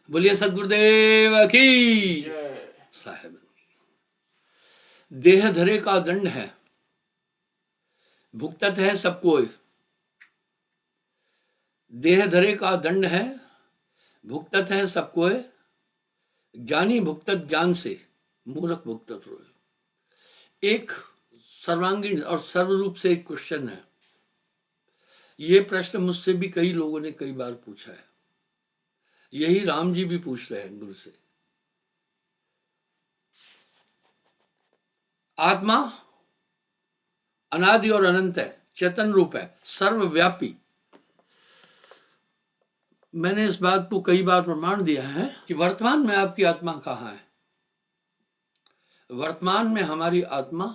बोलिए सदगुरुदेव की साहेब। देह धरे का दंड है, भुगतत है सब कोई। देह धरे का दंड है, भुगतत है सब कोई। ज्ञानी भुगतत ज्ञान से, मूर्ख भुगतत रोए। एक सर्वांगीण और सर्वरूप से एक क्वेश्चन है। ये प्रश्न मुझसे भी कई लोगों ने कई बार पूछा है। यही राम जी भी पूछ रहे हैं गुरु से। आत्मा अनादि और अनंत है, चेतन रूप है, सर्वव्यापी। मैंने इस बात को कई बार प्रमाण दिया है कि वर्तमान में आपकी आत्मा कहाँ है। वर्तमान में हमारी आत्मा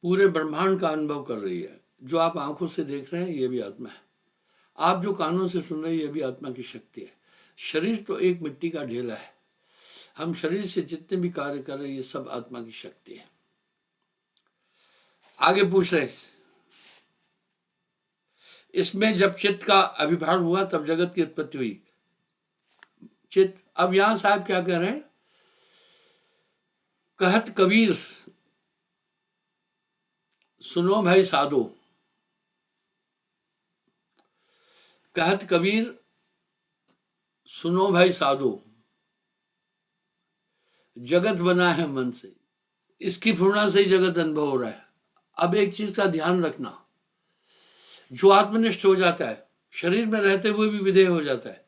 पूरे ब्रह्मांड का अनुभव कर रही है। जो आप आंखों से देख रहे हैं ये भी आत्मा है। आप जो कानों से सुन रहे हैं ये भी आत्मा की शक्ति है। शरीर तो एक मिट्टी का ढेला है। हम शरीर से जितने भी कार्य कर रहे हैं ये सब आत्मा की शक्ति है। आगे पूछ रहे इसमें जब चित्त का आविर्भाव हुआ तब जगत की उत्पत्ति हुई। चित्त, अब यहां साहब क्या कह रहे हैं? कहत कबीर सुनो भाई साधो। कहत कबीर सुनो भाई साधो, जगत बना है मन से। इसकी पूर्णा से ही जगत अनुभव हो रहा है। अब एक चीज का ध्यान रखना, जो आत्मनिष्ठ हो जाता है शरीर में रहते हुए भी विधेय हो जाता है।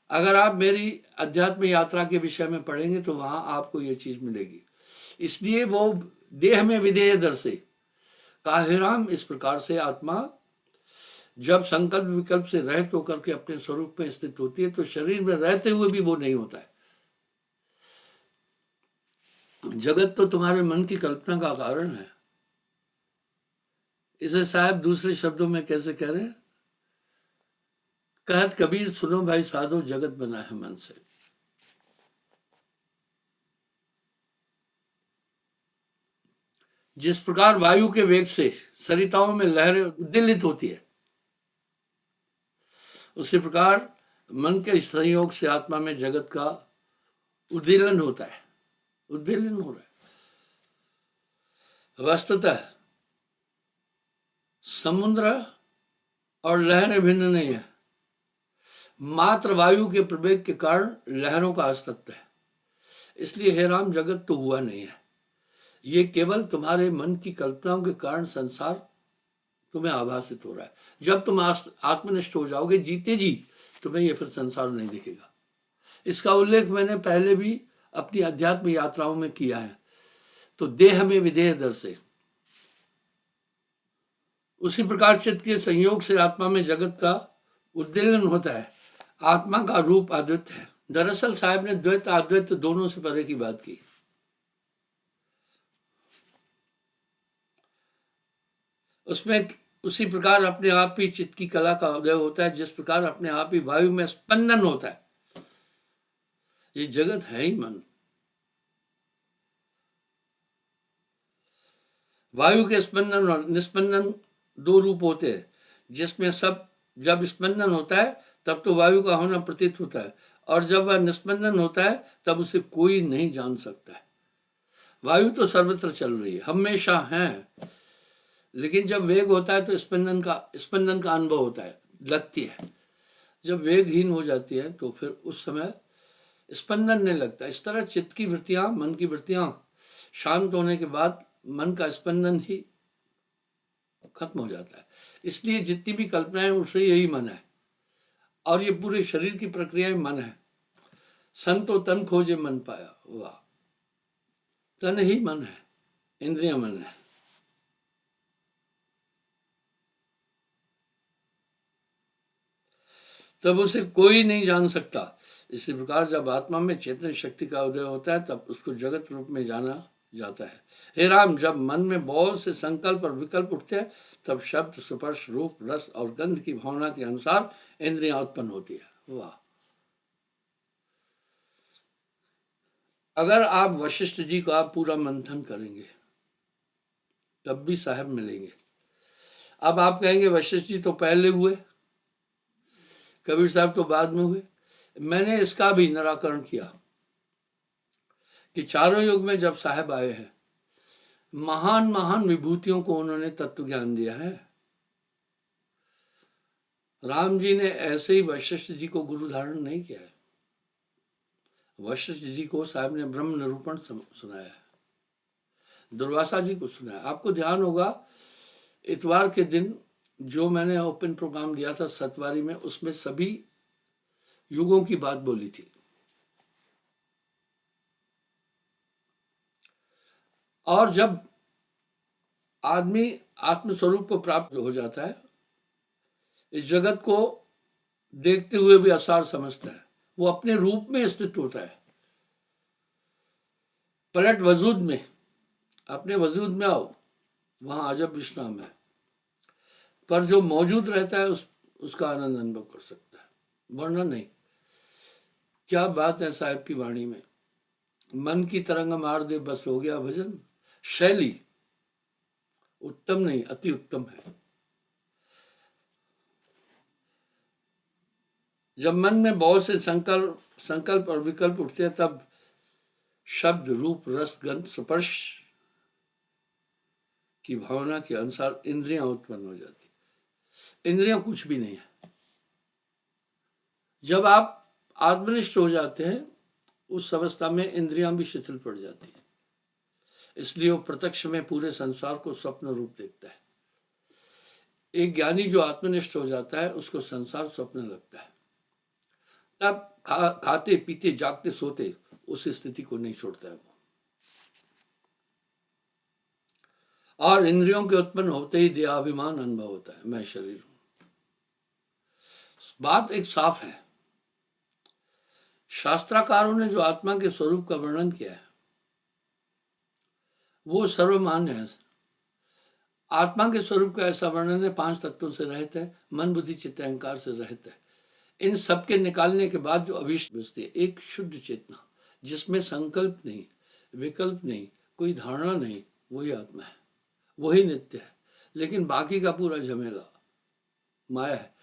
अगर आप मेरी अध्यात्म यात्रा के विषय में पढ़ेंगे तो वहां आपको ये चीज मिलेगी। इसलिए वो देह में विधेय दर से कहा, हे राम, इस प्रकार से आत्मा जब संकल्प विकल्प से रहित होकर के अपने स्वरूप में स्थित होती है तो शरीर में रहते हुए भी वो नहीं होता है। जगत तो तुम्हारे मन की कल्पना का कारण है। इसे साहब दूसरे शब्दों में कैसे कह रहे हैं? कहत कबीर सुनो भाई साधो, जगत बना है मन से। जिस प्रकार वायु के वेग से सरिताओं में लहरें उद्दीलित होती है, उसी प्रकार मन के संयोग से आत्मा में जगत का उद्दीलन होता है। उद्दीलन हो रहा है। वस्तुतः समुद्र और लहरें भिन्न नहीं है, मात्र वायु के प्रवेग के कारण लहरों का अस्तित्व है। इसलिए हे राम, जगत तो हुआ नहीं है। ये केवल तुम्हारे मन की कल्पनाओं के कारण संसार तुम्हें आभासित हो रहा है। जब तुम आत्मनिष्ठ हो जाओगे जीते जी, तुम्हें ये फिर संसार नहीं दिखेगा। इसका उल्लेख मैंने पहले भी अपनी अध्यात्म यात्राओं में किया है। तो देह में विधेय दर से, उसी प्रकार चित्त के संयोग से आत्मा में जगत का उद्दीलन होता है। आत्मा का रूप अद्वैत है। दरअसल साहब ने द्वैत अद्वैत दोनों से परे की बात की। उसमें उसी प्रकार अपने आप ही चित्त की कला का उदय होता है, जिस प्रकार अपने आप ही वायु में स्पंदन होता है। ये जगत है ही मन। वायु के स्पंदन और निस्पंदन दो रूप होते हैं, जिसमें सब जब स्पंदन होता है तब तो वायु का होना प्रतीत होता है, और जब वह निस्पंदन होता है तब उसे कोई नहीं जान सकता है। वायु तो सर्वत्र चल रही है, हमेशा है, लेकिन जब वेग होता है तो स्पंदन का अनुभव होता है, लगती है। जब वेगहीन हो जाती है तो फिर उस समय स्पंदन नहीं लगता। इस तरह चित्त की वृत्तियां, मन की वृत्तियां शांत होने के बाद मन का स्पंदन ही खत्म हो जाता है। इसलिए जितनी भी कल्पनाएं उठ रही यही मन है, और ये पूरे शरीर की प्रक्रिया मन है। संतो तन खोजे मन पाया। वाह, तन ही मन है, इंद्रिया मन है। तब उसे कोई नहीं जान सकता। इसी प्रकार जब आत्मा में चेतन शक्ति का उदय होता है तब उसको जगत रूप में जाना जाता है। हे राम, जब मन में बहुत से संकल्प और विकल्प उठते हैं तब शब्द, स्पर्श, रूप, रस और गंध की भावना के अनुसार इंद्रियां उत्पन्न होती है। वाह, अगर आप वशिष्ठ जी का पूरा मंथन करेंगे तब भी साहब मिलेंगे। अब आप कहेंगे वशिष्ठ जी तो पहले हुए, कबीर साहब तो बाद में हुए। मैंने इसका भी निराकरण किया कि चारों युग में जब साहब आए हैं, महान महान विभूतियों को उन्होंने तत्व ज्ञान दिया है। राम जी ने ऐसे ही वशिष्ठ जी को गुरु धारण नहीं किया है। वशिष्ठ जी को साहब ने ब्रह्म निरूपण सुनाया है, दुर्वासा जी को सुनाया। आपको ध्यान होगा इतवार के दिन जो मैंने ओपन प्रोग्राम दिया था सतवारी में, उसमें सभी युगों की बात बोली थी। और जब आदमी आत्मस्वरूप को प्राप्त हो जाता है, इस जगत को देखते हुए भी असार समझता है, वो अपने रूप में स्थित होता है। पलट वजूद में, अपने वजूद में आओ, वहां अजब विश्राम है। पर जो मौजूद रहता है उसका आनंद अनुभव कर सकता है, वरना नहीं। क्या बात है साहब की वाणी में, मन की तरंग मार दे बस हो गया भजन। शैली उत्तम नहीं, अति उत्तम है। जब मन में बहुत से संकल्प और विकल्प उठते हैं, तब शब्द रूप रस गंध स्पर्श की भावना के अनुसार इंद्रियां उत्पन्न हो जाती। इंद्रियां कुछ भी नहीं है। जब आप आत्मनिष्ठ हो जाते हैं, उस अवस्था में इंद्रियां भी शिथिल पड़ जाती है। इसलिए वो प्रत्यक्ष में पूरे संसार को स्वप्न रूप देखता है। एक ज्ञानी जो आत्मनिष्ठ हो जाता है, उसको संसार स्वप्न लगता है। तब खाते पीते जागते सोते उस स्थिति को नहीं छोड़ता है वो। और इंद्रियों के उत्पन्न होते ही देहाभिमान अनुभव होता है, मैं शरीर हूं। बात एक साफ है। शास्त्राकारों ने जो आत्मा के स्वरूप का वर्णन किया है वो सर्वमान्य है। आत्मा के स्वरूप का ऐसा वर्णन है, 5 तत्वों से रहित है, मन बुद्धि चित्त अहंकार से रहित है। इन सब के निकालने के बाद जो अभिष्ट बचती है, एक शुद्ध चेतना जिसमें संकल्प नहीं, विकल्प नहीं, कोई धारणा नहीं, वही आत्मा है, वही नित्य है। लेकिन बाकी का पूरा झमेला माया है।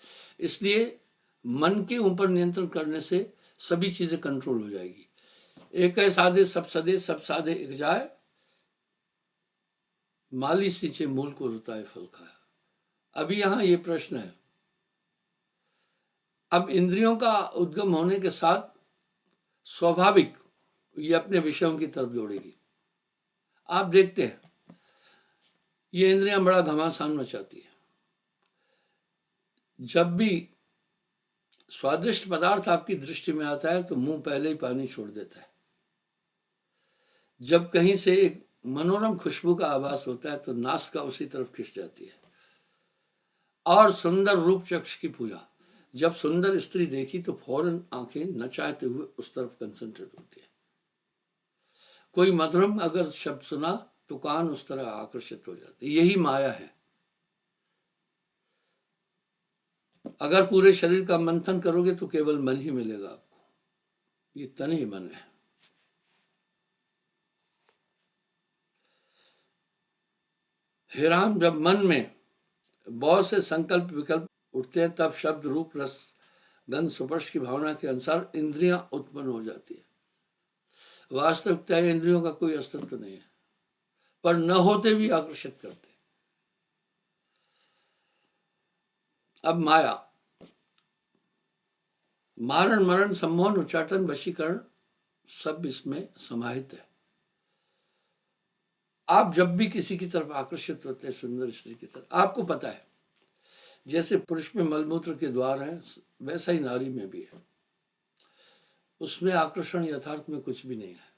इसलिए मन के ऊपर नियंत्रण करने से सभी चीजें कंट्रोल हो जाएगी। एक है साधे सब सदे, सब साधे एक जाए, माली सींचे मूल को रुताए फल खाया। अभी यहां ये प्रश्न है, अब इंद्रियों का उद्गम होने के साथ स्वाभाविक ये अपने विषयों की तरफ दौड़ेगी। आप देखते हैं ये इंद्रियां बड़ा घमासान मचाती है। जब भी स्वादिष्ट पदार्थ आपकी दृष्टि में आता है तो मुंह पहले ही पानी छोड़ देता है। जब कहीं से एक मनोरम खुशबू का आभास होता है तो नासिका उसी तरफ खिंच जाती है। और सुंदर रूप चक्षु की पूजा, जब सुंदर स्त्री देखी तो फौरन आंखें न चाहते हुए उस तरफ कंसंट्रेट होती है। कोई मधुरम अगर शब्द सुना तो कान उस तरह आकर्षित हो जाते। यही माया है। अगर पूरे शरीर का मंथन करोगे तो केवल मन ही मिलेगा आपको। ये तन ही मन है। हे राम, जब मन में बहुत से संकल्प विकल्प उठते हैं तब शब्द रूप रस गंध स्पर्श की भावना के अनुसार इंद्रियां उत्पन्न हो जाती है। वास्तविकता इंद्रियों का कोई अस्तित्व नहीं है, पर न होते भी आकर्षित करते। अब माया, मारण मरण सम्मोहन उच्चाटन वशीकरण सब इसमें समाहित है। आप जब भी किसी की तरफ आकर्षित होते हैं, सुंदर स्त्री की तरफ, आपको पता है जैसे पुरुष में मलमूत्र के द्वार हैं वैसा ही नारी में भी है। उसमें आकर्षण यथार्थ में कुछ भी नहीं है।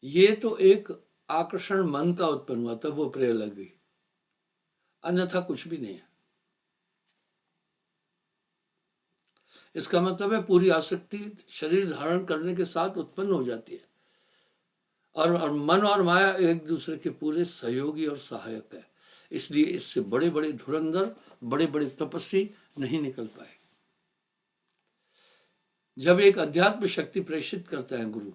ये तो एक आकर्षण मन का उत्पन्न हुआ तब वो प्रेय लग गई, अन्यथा कुछ भी नहीं है। इसका मतलब है पूरी आसक्ति शरीर धारण करने के साथ उत्पन्न हो जाती है। और मन और माया एक दूसरे के पूरे सहयोगी और सहायक है। इसलिए इससे बड़े बड़े धुरंधर, बड़े बड़े तपस्वी नहीं निकल पाए। जब एक अध्यात्म शक्ति प्रेषित करता है गुरु,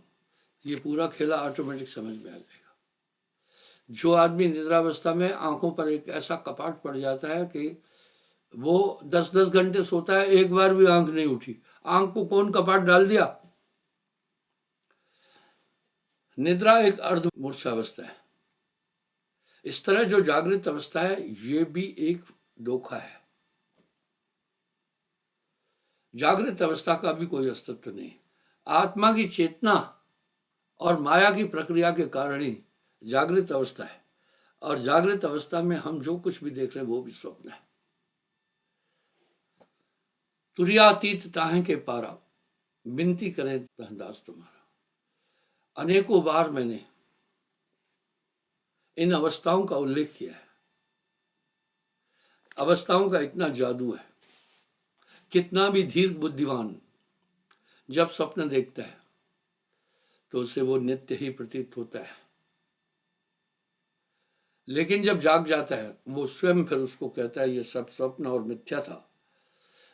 ये पूरा खेला ऑटोमेटिक समझ में आ जाएगा। जो आदमी निद्रावस्था में आंखों पर एक ऐसा कपाट पड़ जाता है कि वो 10-10 घंटे सोता है, एक बार भी आंख नहीं उठी। आंख को कौन कपाट डाल दिया? निद्रा एक अर्ध मूर्छावस्था है। इस तरह जो जागृत अवस्था है ये भी एक धोखा है। जागृत अवस्था का भी कोई अस्तित्व नहीं। आत्मा की चेतना और माया की प्रक्रिया के कारण ही जागृत अवस्था है, और जागृत अवस्था में हम जो कुछ भी देख रहे हैं वो भी स्वप्न है। तुरियातीत ताहे के पारा, विनती करे दास तुम्हारा। अनेकों बार मैंने इन अवस्थाओं का उल्लेख किया है। अवस्थाओं का इतना जादू है, कितना भी धीर बुद्धिमान जब स्वप्न देखता है तो उसे वो नित्य ही प्रतीत होता है, लेकिन जब जाग जाता है वो स्वयं फिर उसको कहता है ये सब स्वप्न और मिथ्या था।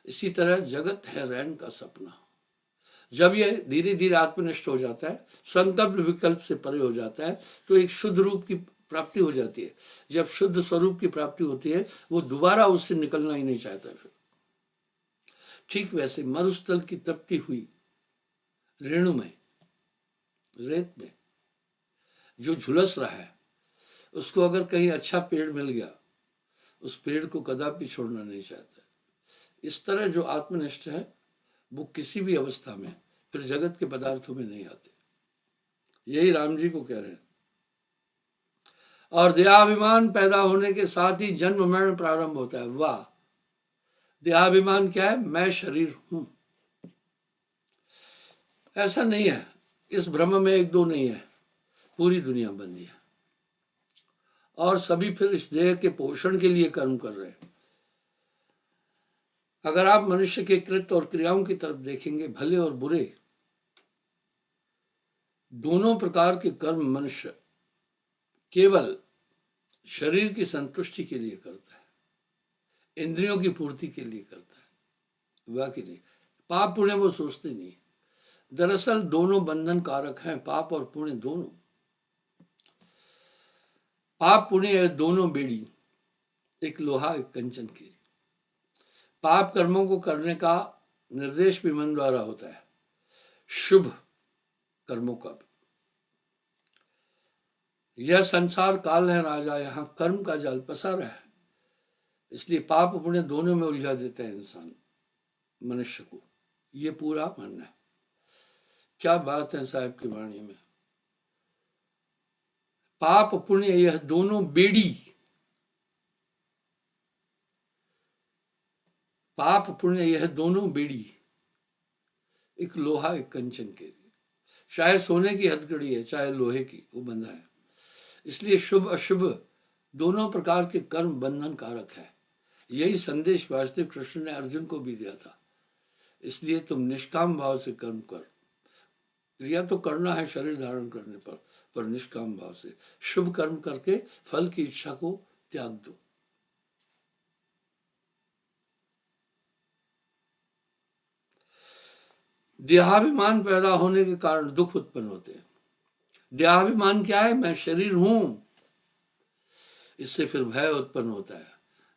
इसी तरह जगत है रैन का सपना। जब ये धीरे धीरे आत्मनिष्ठ हो जाता है, संकल्प विकल्प से परे हो जाता है, तो एक शुद्ध रूप की प्राप्ति हो जाती है। जब शुद्ध स्वरूप की प्राप्ति होती है वो दोबारा उससे निकलना ही नहीं चाहता फिर। ठीक वैसे मरुस्थल की तपती हुई रेणु में, रेत में जो झुलस रहा है, उसको अगर कहीं अच्छा पेड़ मिल गया, उस पेड़ को कदापि छोड़ना नहीं चाहता। इस तरह जो आत्मनिष्ठ है वो किसी भी अवस्था में फिर जगत के पदार्थों में नहीं आते। यही राम जी को कह रहे हैं। और देहाभिमान पैदा होने के साथ ही जन्म मरण प्रारंभ होता है। वाह! देहाभिमान क्या है? मैं शरीर हूं। ऐसा नहीं है, इस ब्रह्म में एक दो नहीं है, पूरी दुनिया बंदी है, और सभी फिर इस देह के पोषण के लिए कर्म कर रहे हैं। अगर आप मनुष्य के कृत्य और क्रियाओं की तरफ देखेंगे, भले और बुरे दोनों प्रकार के कर्म मनुष्य केवल शरीर की संतुष्टि के लिए करता है, इंद्रियों की पूर्ति के लिए करता है। वाकई नहीं, पाप पुण्य वो सोचते नहीं। दरअसल दोनों बंधन कारक हैं, पाप और पुण्य दोनों। पाप पुण्य दोनों बेड़ी, एक लोहा एक कंचन की। पाप कर्मों को करने का निर्देश भी मन द्वारा होता है, शुभ कर्मों का भी। यह संसार काल है राजा, यहां कर्म का जाल पसारा है, इसलिए पाप पुण्य दोनों में उलझा देता है इंसान मनुष्य को। ये पूरा मानना है। क्या बात है साहब की वाणी में। पाप पुण्य यह दोनों बेड़ी, पाप पुण्य यह दोनों बेड़ी, एक लोहा एक कंचन के। चाहे सोने की हथकड़ी है चाहे लोहे की, वो बंधा है। इसलिए शुभ अशुभ दोनों प्रकार के कर्म बंधन कारक है। यही संदेश वासुदेव कृष्ण ने अर्जुन को भी दिया था। इसलिए तुम निष्काम भाव से कर्म कर। क्रिया तो करना है शरीर धारण करने पर निष्काम भाव से शुभ कर्म करके फल की इच्छा को त्याग दो। देहाभिमान पैदा होने के कारण दुख उत्पन्न होते हैं। देहाभिमान क्या है? मैं शरीर हूं। इससे फिर भय उत्पन्न होता है,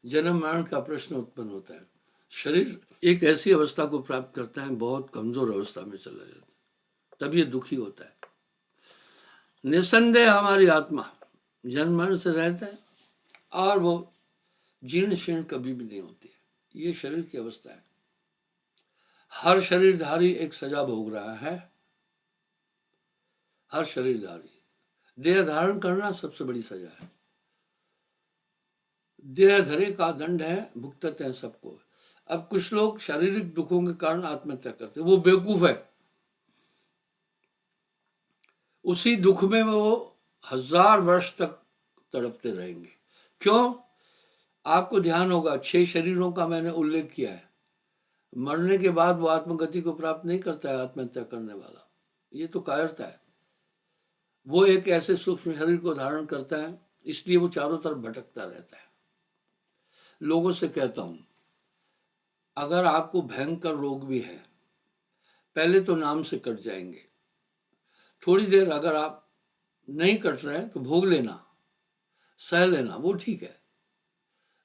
जन्म मरण का प्रश्न उत्पन्न होता है। शरीर एक ऐसी अवस्था को प्राप्त करता है, बहुत कमजोर अवस्था में चला जाता है, तब ये दुखी होता है। निस्संदेह हमारी आत्मा जन्म मरण से रहता है और वो जीर्ण शीर्ण कभी भी नहीं होती है। ये शरीर की अवस्था है। हर शरीरधारी एक सजा भोग रहा है। हर शरीरधारी, देह धारण करना सबसे बड़ी सजा है। देह धरे का दंड है, भुगतते हैं सबको। अब कुछ लोग शारीरिक दुखों के कारण आत्महत्या करते हैं, वो बेवकूफ है। उसी दुख में वो 1000 वर्ष तक तड़पते रहेंगे। क्यों? आपको ध्यान होगा 6 शरीरों का मैंने उल्लेख किया है। मरने के बाद वो आत्मगति को प्राप्त नहीं करता है आत्महत्या करने वाला। ये तो कायरता है। वो एक ऐसे सूक्ष्म शरीर को धारण करता है, इसलिए वो चारों तरफ भटकता रहता है। लोगों से कहता हूं, अगर आपको भयंकर रोग भी है, पहले तो नाम से कट जाएंगे। थोड़ी देर अगर आप नहीं कट रहे हैं तो भोग लेना, सह लेना, वो ठीक है,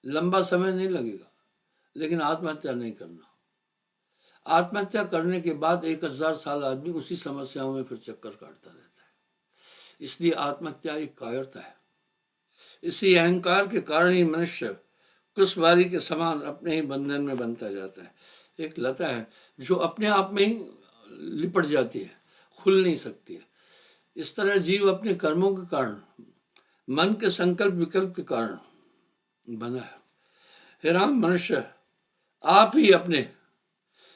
लंबा समय नहीं लगेगा। लेकिन आत्महत्या नहीं करना। आत्महत्या करने के बाद 1000 साल आदमी उसी समस्याओं में फिर चक्कर काटता रहता है। इसलिए आत्महत्या एक कायरता है। इसी अहंकार के कारण ही मनुष्य कुशवारी के समान अपने ही बंधन में बनता जाता है। एक लता है जो अपने आप में ही लिपट जाती है, खुल नहीं सकती है। इस तरह जीव अपने कर्मों के कारण, मन के संकल्प विकल्प के कारण बना है। हे राम, मनुष्य आप ही अपने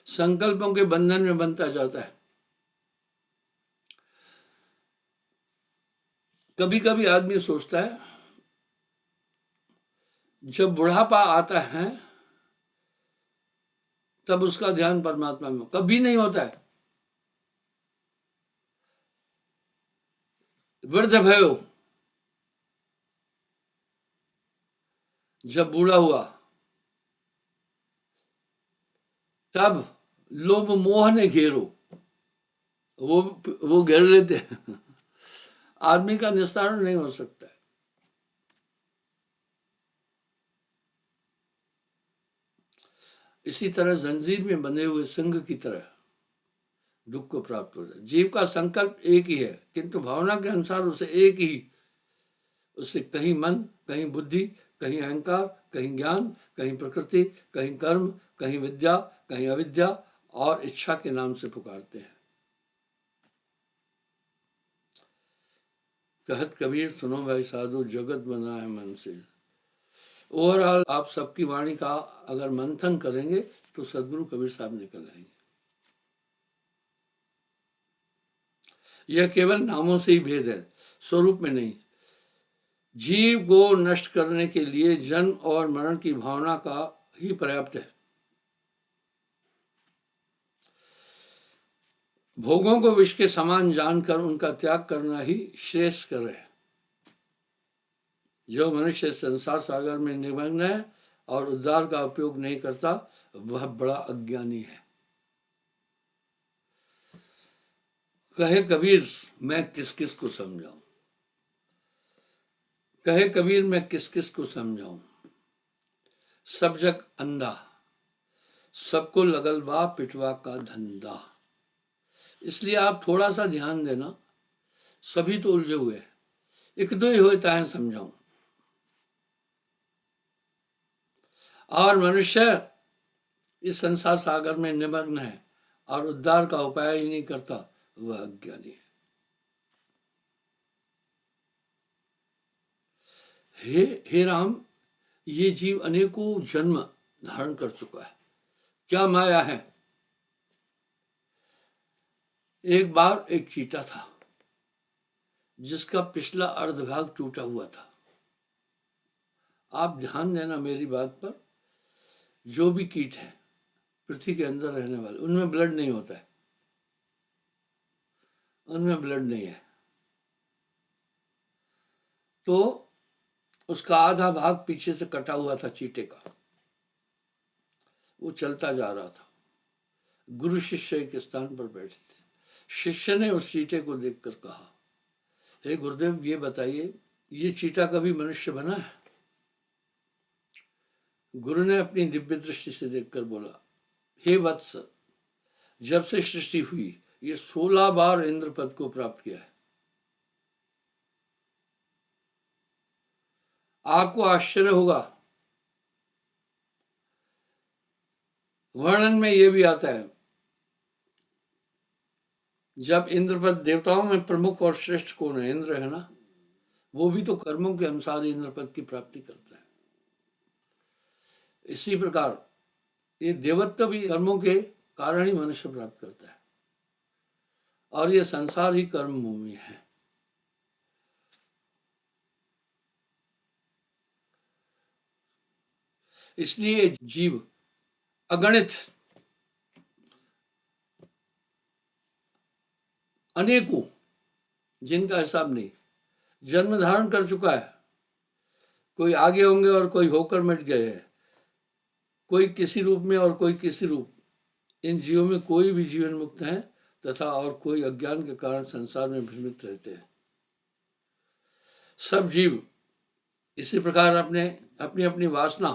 संकल्पों के बंधन में बनता जाता है। कभी कभी आदमी सोचता है जब बुढ़ापा आता है तब उसका ध्यान परमात्मा में, कभी नहीं होता है। वृद्ध भयो, जब बूढ़ा हुआ तब लोभ मोह ने घेरो, वो घेर लेते हैं। आदमी का निस्तारण नहीं हो सकता है। इसी तरह जंजीर में बंधे हुए संघ की तरह दुख को प्राप्त हो जाए। जीव का संकल्प एक ही है, किंतु भावना के अनुसार उसे एक ही, उसे कहीं मन, कहीं बुद्धि, कहीं अहंकार, कहीं ज्ञान, कहीं प्रकृति, कहीं कर्म, कहीं विद्या, कहीं अविद्या और इच्छा के नाम से पुकारते हैं। कहत कबीर, सुनो भाई साधु, जगत बना है मन से। ओवरऑल आप सबकी वाणी का अगर मंथन करेंगे तो सदगुरु कबीर साहब निकल आएंगे। यह केवल नामों से ही भेद है, स्वरूप में नहीं। जीव को नष्ट करने के लिए जन्म और मरण की भावना का ही पर्याप्त है। भोगों को विष के समान जानकर उनका त्याग करना ही श्रेष्ठ कर है। जो मनुष्य संसार सागर में निमग्न है और उद्धार का उपयोग नहीं करता, वह बड़ा अज्ञानी है। कहे कबीर, मैं किस किस को समझाऊं। कहे कबीर, मैं किस किस को समझाऊं। सब जग अंधा, सबको लगल बा पिटवा का धंधा। इसलिए आप थोड़ा सा ध्यान देना, सभी तो उलझे हुए, एक दो ही होता है समझाऊं। और मनुष्य इस संसार सागर में निमग्न है और उद्धार का उपाय ही नहीं करता, वह अज्ञानी है। हे राम, ये जीव अनेकों जन्म धारण कर चुका है, क्या माया है। एक बार एक चीता था जिसका पिछला अर्धभाग टूटा हुआ था। आप ध्यान देना मेरी बात पर, जो भी कीट है पृथ्वी के अंदर रहने वाले, उनमें ब्लड नहीं होता है, उनमें ब्लड नहीं है। तो उसका आधा भाग पीछे से कटा हुआ था चीटे का। वो चलता जा रहा था। गुरु शिष्य के स्थान पर बैठे थे। शिष्य ने उस चीटे को देखकर कहा, हे गुरुदेव, ये बताइए, ये चीटा कभी मनुष्य बना है। गुरु ने अपनी दिव्य दृष्टि से देखकर बोला, हे वत्स, जब से सृष्टि हुई ये 16 बार इंद्र पद को प्राप्त किया है। आपको आश्चर्य होगा, वर्णन में यह भी आता है, जब इंद्रपद, देवताओं में प्रमुख और श्रेष्ठ कौन है? इंद्र है ना। वो भी तो कर्मों के अनुसार इंद्रपद की प्राप्ति करता है। इसी प्रकार ये देवत्व भी कर्मों के कारण ही मनुष्य प्राप्त करता है, और ये संसार ही कर्म भूमि है। इसलिए जीव अगणित, अनेकों, जिनका हिसाब नहीं, जन्म धारण कर चुका है। कोई आगे होंगे और कोई होकर मिट गए हैं, कोई किसी रूप में और कोई किसी रूप। इन जीवों में कोई भी जीवन मुक्त है तथा और कोई अज्ञान के कारण संसार में भ्रमित रहते हैं। सब जीव इसी प्रकार अपने अपनी अपनी वासना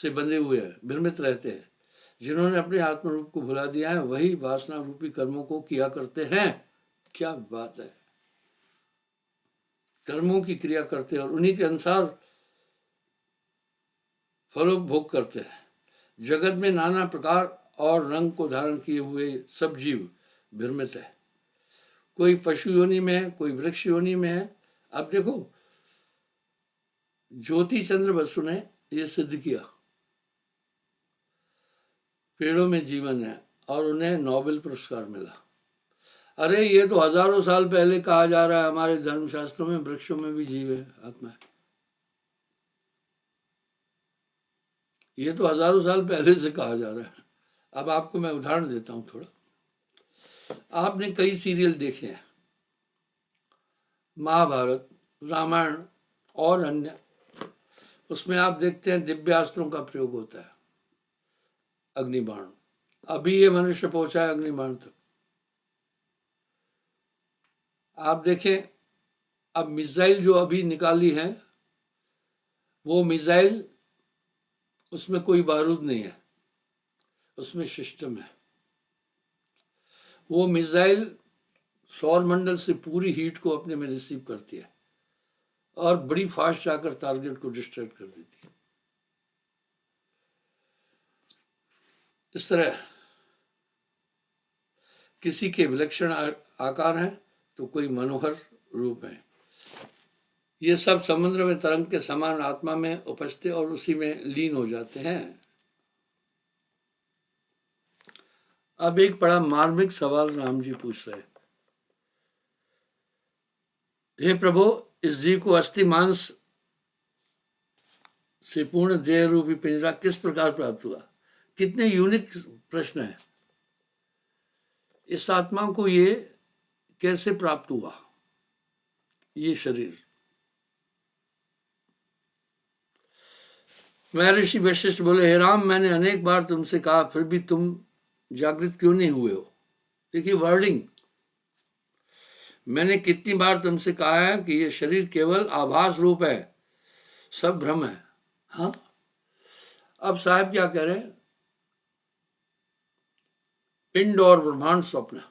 से बंधे हुए हैं, भ्रमित रहते हैं। जिन्होंने अपने आत्म रूप को भुला दिया है वही वासना रूपी कर्मों को किया करते हैं। क्या बात है, कर्मों की क्रिया करते हैं और उन्हीं के अनुसार फलोपभोग करते हैं। जगत में नाना प्रकार और रंग को धारण किए हुए सब जीव भ्रमित है। कोई पशु योनि में है, कोई वृक्ष योनि में है। अब देखो, ज्योति चंद्र बसु ने ये सिद्ध किया पेड़ों में जीवन है और उन्हें नोबेल पुरस्कार मिला। अरे ये तो हजारों साल पहले कहा जा रहा है हमारे धर्मशास्त्रों में, वृक्षों में भी जीव है, आत्मा है। ये तो हजारों साल पहले से कहा जा रहा है। अब आपको मैं उदाहरण देता हूं थोड़ा। आपने कई सीरियल देखे हैं, महाभारत, रामायण और अन्य, उसमें आप देखते हैं दिव्यास्त्रों का प्रयोग होता है। अग्निबाण, अभी ये मनुष्य पहुंचा है अग्निबाण तक। आप देखें, अब मिसाइल जो अभी निकाली है, वो मिसाइल, उसमें कोई बारूद नहीं है, उसमें सिस्टम है। वो मिसाइल सौर मंडल से पूरी हीट को अपने में रिसीव करती है और बड़ी फास्ट जाकर टारगेट को डिस्ट्रैक्ट कर देती है। इस तरह किसी के विलक्षण आकार हैं तो कोई मनोहर रूप है। ये सब समुद्र में तरंग के समान आत्मा में उपजते और उसी में लीन हो जाते हैं। अब एक बड़ा मार्मिक सवाल राम जी पूछ रहे हैं। हे प्रभु, इस जीव को अस्थि मांस से पूर्ण देह रूपी पिंजरा किस प्रकार प्राप्त हुआ? कितने यूनिक प्रश्न है। इस आत्मा को ये कैसे प्राप्त हुआ, ये शरीर? महर्षि वशिष्ठ बोले, हे राम, मैंने अनेक बार तुमसे कहा, फिर भी तुम जागृत क्यों नहीं हुए हो? देखिए वर्डिंग, मैंने कितनी बार तुमसे कहा है कि ये शरीर केवल आभास रूप है, सब भ्रम है। हाँ, अब साहब क्या कह रहे हैं? पिंड और ब्रह्मांड स्वप्न,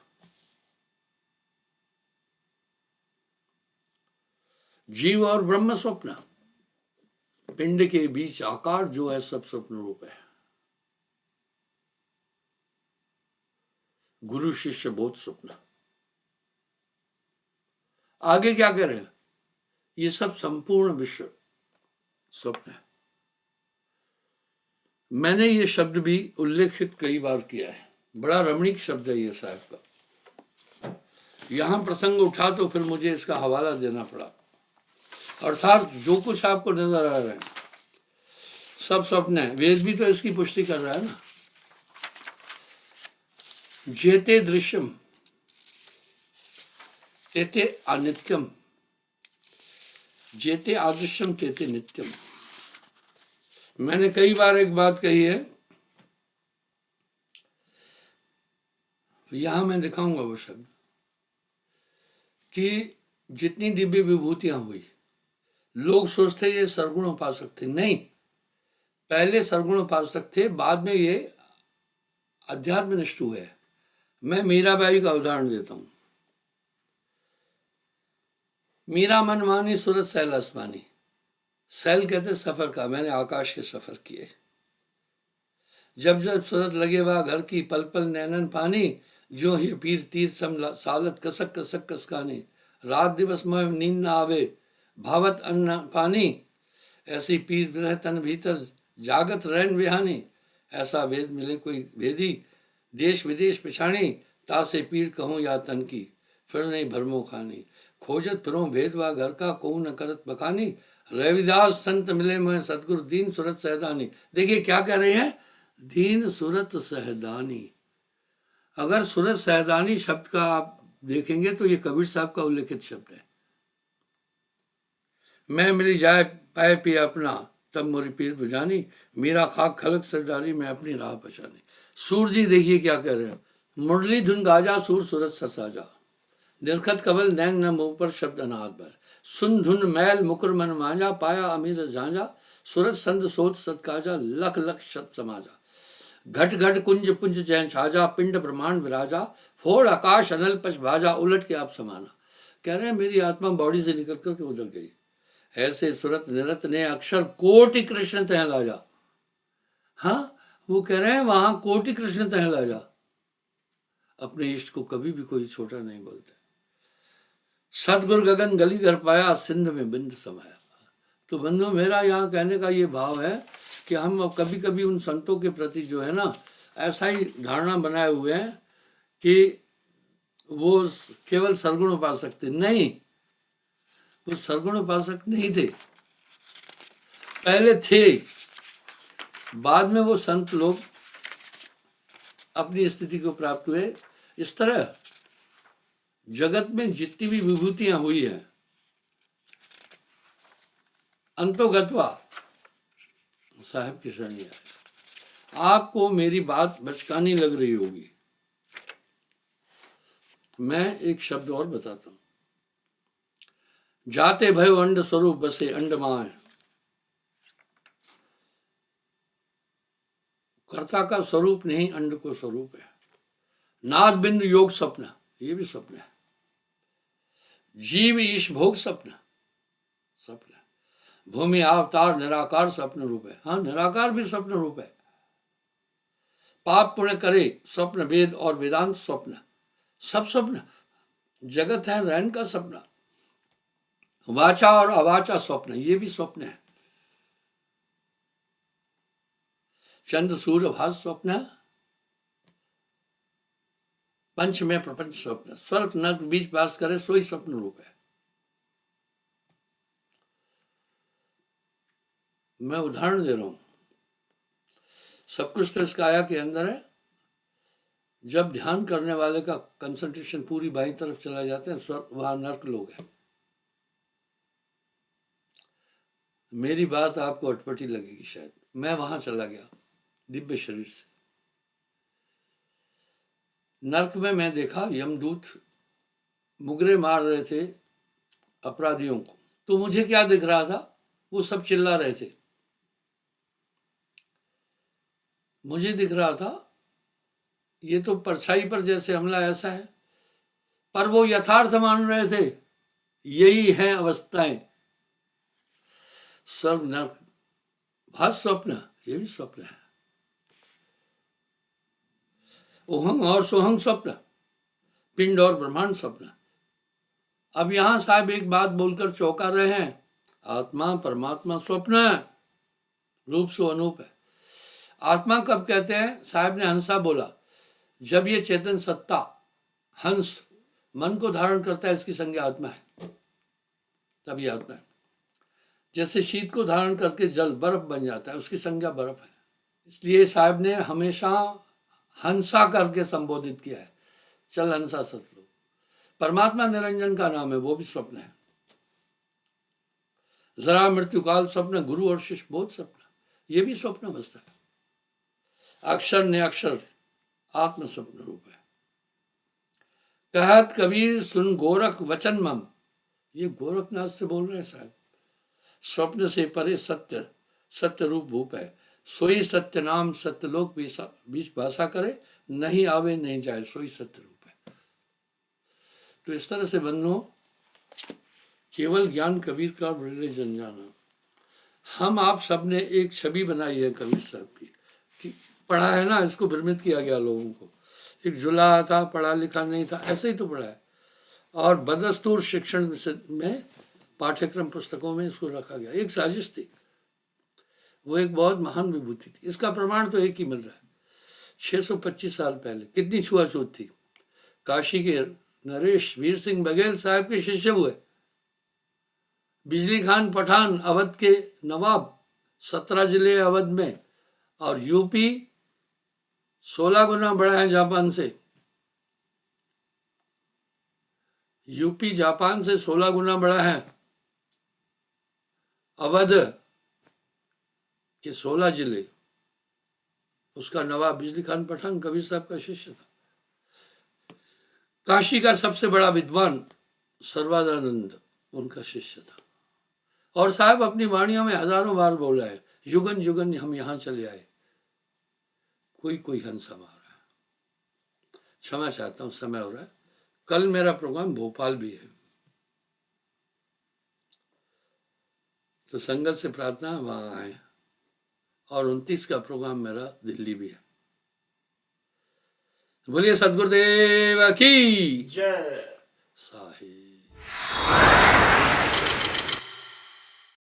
जीव और ब्रह्म स्वप्न, पिंड के बीच आकार जो है सब स्वप्न रूप है। गुरु शिष्य बोध स्वप्न। आगे क्या कह रहे हैं? ये सब संपूर्ण विश्व स्वप्न है। मैंने ये शब्द भी उल्लेखित कई बार किया है, बड़ा रमणीक शब्द है ये साहब का। यहां प्रसंग उठा तो फिर मुझे इसका हवाला देना पड़ा। अर्थात जो कुछ आपको नजर आ रहा है सब स्वप्न है। वेद भी तो इसकी पुष्टि कर रहा है ना। जेते दृश्यम तेते अनित्यम, जेते आदृश्यम तेते नित्यम। मैंने कई बार एक बात कही है, यहां मैं दिखाऊंगा वो शब्द, कि जितनी दिव्य विभूतियां हुई, लोग सोचते ये सरगुण उपासक थे। नहीं, पहले सरगुण उपासक थे, बाद में ये अध्यात्मनिष्ठ हुए। मैं मीराबाई का उदाहरण देता हूं। मीरा मन मानी सूरत सैल आसमानी। सैल कहते सफर का, मैंने आकाश के सफर किए। जब जब सूरत लगे वह घर की, पल पल नैनन पानी, जो ये पीर तीर सम सालत कसक कसक कसकानी। रात दिवस में नींद न आवे, भावत अन्न पानी, ऐसी पीर विरह तन भीतर, जागत रैन बिहानी। ऐसा वेद मिले कोई भेदी, देश विदेश पिछाणी, तासे पीर कहूँ या तन की, फिर नहीं भरमो खानी। खोजत फिरो भेदवा घर का, कहूँ न करत बखानी। रविदास संत मिले मैं सतगुरु, दीन सूरत सहदानी। देखिए क्या कह रहे हैं, दीन सूरत सहदानी। अगर सूरत सहदानी शब्द का आप देखेंगे तो ये कबीर साहब का उल्लेखित शब्द है। मैं मिली जाए पाए पिया अपना, तब मोरी पीर बुझानी, मेरा खाक खलक सर डाली, मैं अपनी राह पहचानी। सूर जी देखिए क्या कह रहे हैं, मुरली धुन गाजा सूर सूरत ससाजा, निरखत कबल नैन न मुँह पर शब्द अनाद भर, सुन धुन मैल मुकुर मन मांझा, पाया अमीर झांझा, सूरत संत सोच सत्काजा, लख लख शत समाजा। घट घट कुंज पुंज चैन छाजा, पिंड ब्रह्मांड विराजा, फोड़ आकाश अनल पश भाजा, उलट के आप समाना। कह रहे हैं मेरी आत्मा बॉडी से निकल करके उधर गई, ऐसे सुरत निरत ने अक्षर कोटि कृष्ण तह लाजा। हाँ, वो कह रहे हैं वहां कोटि कृष्ण तह लाजा। अपने इष्ट को कभी भी कोई छोटा नहीं बोलते। सतगुरु गगन गली कर पाया, सिंध में बिंद समाया। तो बंधु, मेरा यहाँ कहने का ये भाव है कि हम कभी कभी उन संतों के प्रति जो है ना, ऐसा ही धारणा बनाए हुए हैं कि वो केवल सरगुण उपासक थे। नहीं, वो सरगुण उपासक नहीं थे, पहले थे, बाद में वो संत लोग अपनी स्थिति को प्राप्त हुए। इस तरह जगत में जितनी भी विभूतियां हुई है, अंतोगत्वा साहब की शरणी आए। आपको मेरी बात बचकानी लग रही होगी, मैं एक शब्द और बताता हूं। जाते भयो अंड स्वरूप बसे अंडमाए। कर्ता का स्वरूप नहीं, अंड को स्वरूप है। नाद बिंदु योग स्वप्न, ये भी स्वप्न है। जीव ईश भोग स्वप्न, स्वप्न है। भूमि अवतार निराकार स्वप्न रूप है। हाँ, निराकार भी स्वप्न रूप है। पाप पुण्य करे स्वप्न, वेद और वेदांत स्वप्न, सब स्वप्न। जगत है रहन का सपना। वाचा और अवाचा स्वप्न, ये भी स्वप्न है। चंद्र सूर्य भास स्वप्न, पंच में प्रपंच स्वप्न। स्वर्ग नरक बीच वास करे, सोई स्वप्न रूप है। मैं उदाहरण दे रहा हूं, सब कुछ तो इस काया के अंदर है। जब ध्यान करने वाले का कंसंट्रेशन पूरी बाईं तरफ चला जाता है, स्वर्ग वहां नरक लोग है। मेरी बात आपको अटपटी लगेगी शायद, मैं वहां चला गया दिव्य शरीर से। नरक में मैं देखा यमदूत मुगरे मार रहे थे अपराधियों को। तो मुझे क्या दिख रहा था? वो सब चिल्ला रहे थे। मुझे दिख रहा था ये तो परछाई पर जैसे हमला ऐसा है, पर वो यथार्थ मान रहे थे। यही है अवस्थाएं। स्वर्ग नरक भास स्वप्न, ये भी स्वप्न है। ओहंग और सोहंग स्वप्न, पिंड और ब्रह्मांड स्वप्न। अब यहां साहब एक बात बोलकर चौंका रहे हैं, आत्मा परमात्मा स्वप्न है, रूप सो अनूप है। आत्मा कब कहते हैं? साहब ने हंसा बोला, जब ये चेतन सत्ता हंस मन को धारण करता है, इसकी संज्ञा आत्मा है, तभी आत्मा है। जैसे शीत को धारण करके जल बर्फ बन जाता है, उसकी संज्ञा बर्फ है। इसलिए साहब ने हमेशा हंसा करके संबोधित किया है, चल हंसा सतलोक। परमात्मा निरंजन का नाम है, वो भी स्वप्न है। जरा मृत्यु काल स्वप्न, गुरु और शिष्य बोध स्वप्न, ये भी स्वप्न अवस्था है। अक्षर ने अक्षर आत्म स्वप्न रूप है। कहत कबीर सुन गोरख वचन मम, ये गोरखनाथ से बोल रहे हैं साहब। स्वप्न से परे सत्य, सत्य रूप भूप है। सोई सत्य नाम सत्यलोक बीच भाषा करे, नहीं आवे नहीं जाए, सोई सत्य रूप है। तो इस तरह से बंधुओं, केवल ज्ञान कबीर का बड़े जन जाना। हम आप सब ने एक छवि बनाई है कबीर साहब की, कि पढ़ा है ना, इसको भ्रमित किया गया लोगों को। एक जुला था, पढ़ा लिखा नहीं था, ऐसे ही तो पढ़ा है। और बदस्तूर शिक्षण में पाठ्यक्रम पुस्तकों में इसको रखा गया। एक साजिश थी, वो एक बहुत महान विभूति थी। इसका प्रमाण तो एक ही मिल रहा है, 625 साल पहले कितनी छुआछूत थी। काशी के नरेश वीर सिंह बघेल साहब के शिष्य हुए। बिजली खान पठान अवध के नवाब, 17 जिले अवध में, और यूपी 16 गुना बड़ा है जापान से। यूपी जापान से 16 गुना बड़ा है। अवध के 16 जिले, उसका नवाब बिजली खान पठान कबीर साहब का शिष्य था। काशी का सबसे बड़ा विद्वान सर्वानंद उनका शिष्य था। और साहब अपनी वाणियों में हजारों बार बोला है, युगन युगन हम यहाँ चले आए, कोई हंस हमारा। क्षमा चाहता हूँ, समय हो रहा है। कल मेरा प्रोग्राम भोपाल भी है, तो संगत से प्रार्थना वहां आए। और 29 का प्रोग्राम मेरा दिल्ली भी है। बोलिए सदगुरुदेव की जय। साहिब।